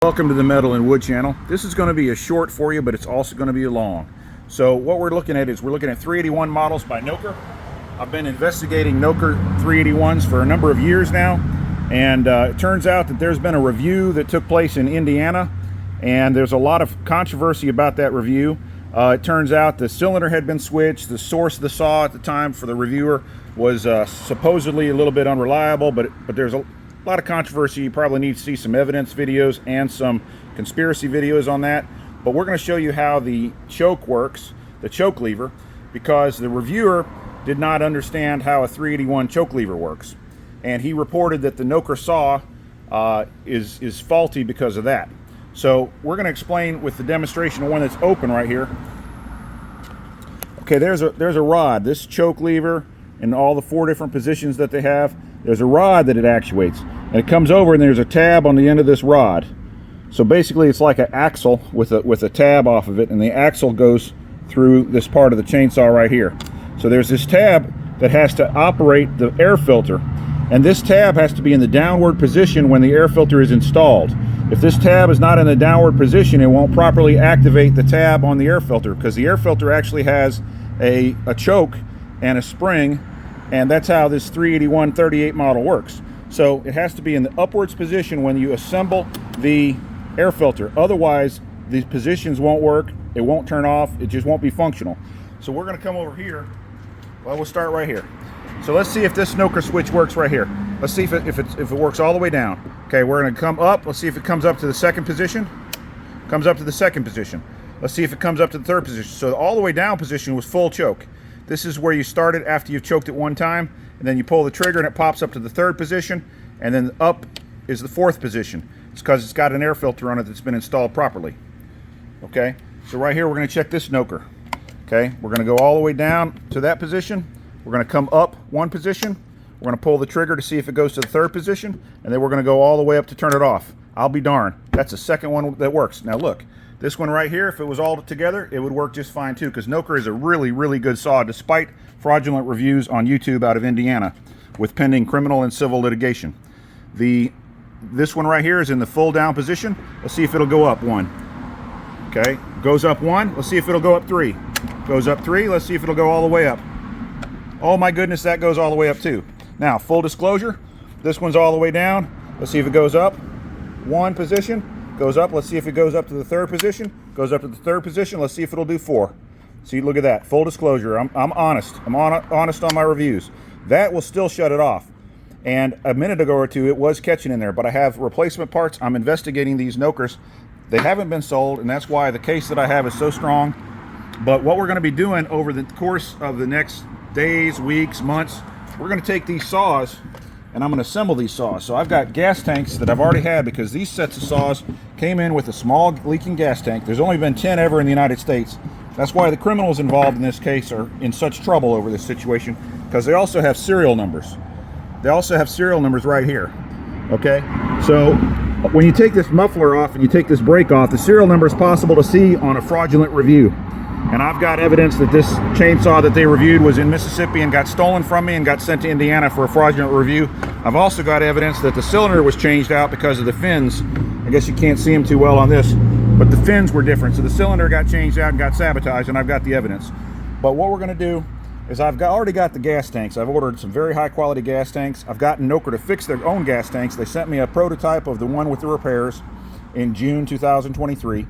Welcome to the Metal and Wood channel. This is going to be a short for you, but it's also going to be a long. So what we're looking at is we're looking at 381 models by Noker. I've been investigating Noker 381s for a number of years now, and it turns out that there's been a review that took place in Indiana, and there's a lot of controversy about that review. It turns out the cylinder had been switched. The source of the saw at the time for the reviewer was supposedly a little bit unreliable, but there's a lot of controversy. You probably need to see some evidence videos and some conspiracy videos on that. But we're going to show you how the choke works, the choke lever, because the reviewer did not understand how a 381 choke lever works. And he reported that the Noker saw is faulty because of that. So we're going to explain with the demonstration of one that's open right here. Okay, there's a rod. This choke lever and all the 4 different positions that they have, there's a rod that it actuates, and it comes over and there's a tab on the end of this rod. So basically it's like an axle with a tab off of it, and the axle goes through this part of the chainsaw right here. So there's this tab that has to operate the air filter, and this tab has to be in the downward position when the air filter is installed. If this tab is not in the downward position, it won't properly activate the tab on the air filter, because the air filter actually has a choke and a spring, and that's how this 381 38 model works. So it has to be in the upwards position when you assemble the air filter. Otherwise, these positions won't work, it won't turn off, it just won't be functional. So we're going to come over here. Well, we'll start right here. So let's see if this Noker switch works right here. Let's see if it works all the way down. Okay, we're going to come up. Let's see if it comes up to the second position. Comes up to the second position. Let's see if it comes up to the third position. So the all the way down position was full choke. This is where you start it after you've choked it one time, and then you pull the trigger and it pops up to the third position, and then up is the fourth position. It's because it's got an air filter on it that's been installed properly. Okay, so right here we're going to check this Noker. Okay, we're going to go all the way down to that position. We're going to come up one position. We're going to pull the trigger to see if it goes to the third position, and then we're going to go all the way up to turn it off. I'll be darned. That's the second one that works. Now look. This one right here, if it was all together, it would work just fine too, because Noker is a really, really good saw, despite fraudulent reviews on YouTube out of Indiana with pending criminal and civil litigation. This one right here is in the full down position. Let's see if it'll go up 1. Okay, goes up 1. Let's see if it'll go up 3. Goes up 3. Let's see if it'll go all the way up. Oh my goodness, that goes all the way up too. Now, full disclosure, this one's all the way down. Let's see if it goes up 1 position. Goes up. Let's see if it goes up to the third position. Goes up to the third position. Let's see if it'll do 4. See, look at that. Full disclosure. I'm honest. I'm honest on my reviews. That will still shut it off. And a minute ago or two, it was catching in there. But I have replacement parts. I'm investigating these Nokers. They haven't been sold, and that's why the case that I have is so strong. But what we're going to be doing over the course of the next days, weeks, months, we're going to take these saws and I'm going to assemble these saws. So I've got gas tanks that I've already had, because these sets of saws came in with a small leaking gas tank. There's only been 10 ever in the United States. That's why the criminals involved in this case are in such trouble over this situation, because they also have serial numbers. They also have serial numbers right here. Okay, so when you take this muffler off and you take this brake off, the serial number is possible to see on a fraudulent review. And I've got evidence that this chainsaw that they reviewed was in Mississippi and got stolen from me and got sent to Indiana for a fraudulent review. I've also got evidence that the cylinder was changed out because of the fins. I guess you can't see them too well on this, but the fins were different. So the cylinder got changed out and got sabotaged, and I've got the evidence. But what we're going to do is already got the gas tanks. I've ordered some very high quality gas tanks. I've gotten Noker to fix their own gas tanks. They sent me a prototype of the one with the repairs in June 2023.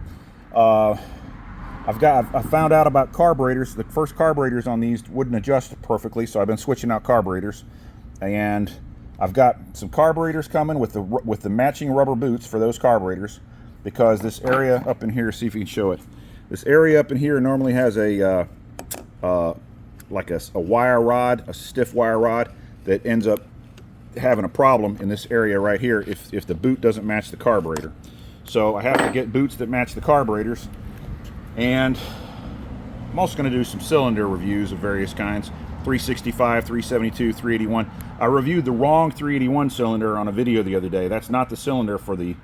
I found out about carburetors. The first carburetors on these wouldn't adjust perfectly, so I've been switching out carburetors. And I've got some carburetors coming with the matching rubber boots for those carburetors, because this area up in here, see if you can show it. This area up in here normally has a wire rod, a stiff wire rod, that ends up having a problem in this area right here if the boot doesn't match the carburetor. So I have to get boots that match the carburetors. And I'm also going to do some cylinder reviews of various kinds. 365, 372, 381. I reviewed the wrong 381 cylinder on a video the other day. That's not the cylinder for the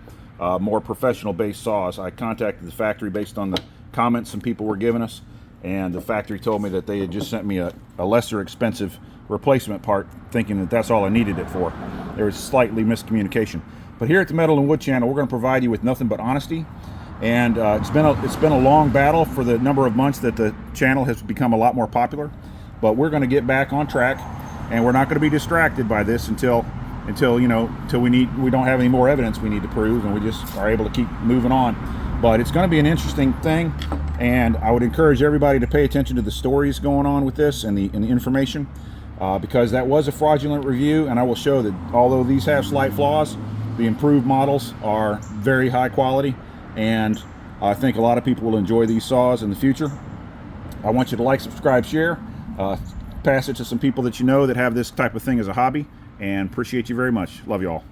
more professional based saws. I contacted the factory based on the comments some people were giving us, and the factory told me that they had just sent me a lesser expensive replacement part, thinking that that's all I needed it for. There was slightly miscommunication. But here at the Metal and Wood channel, we're going to provide you with nothing but honesty. And it's been a long battle for the number of months that the channel has become a lot more popular. But we're going to get back on track, and we're not going to be distracted by this until we don't have any more evidence we need to prove, and we just are able to keep moving on. But it's going to be an interesting thing, and I would encourage everybody to pay attention to the stories going on with this and the information, because that was a fraudulent review, and I will show that although these have slight flaws, the improved models are very high quality, and I think a lot of people will enjoy these saws in the future. I want you to like, subscribe, share, pass it to some people that you know that have this type of thing as a hobby, and appreciate you very much. Love you all.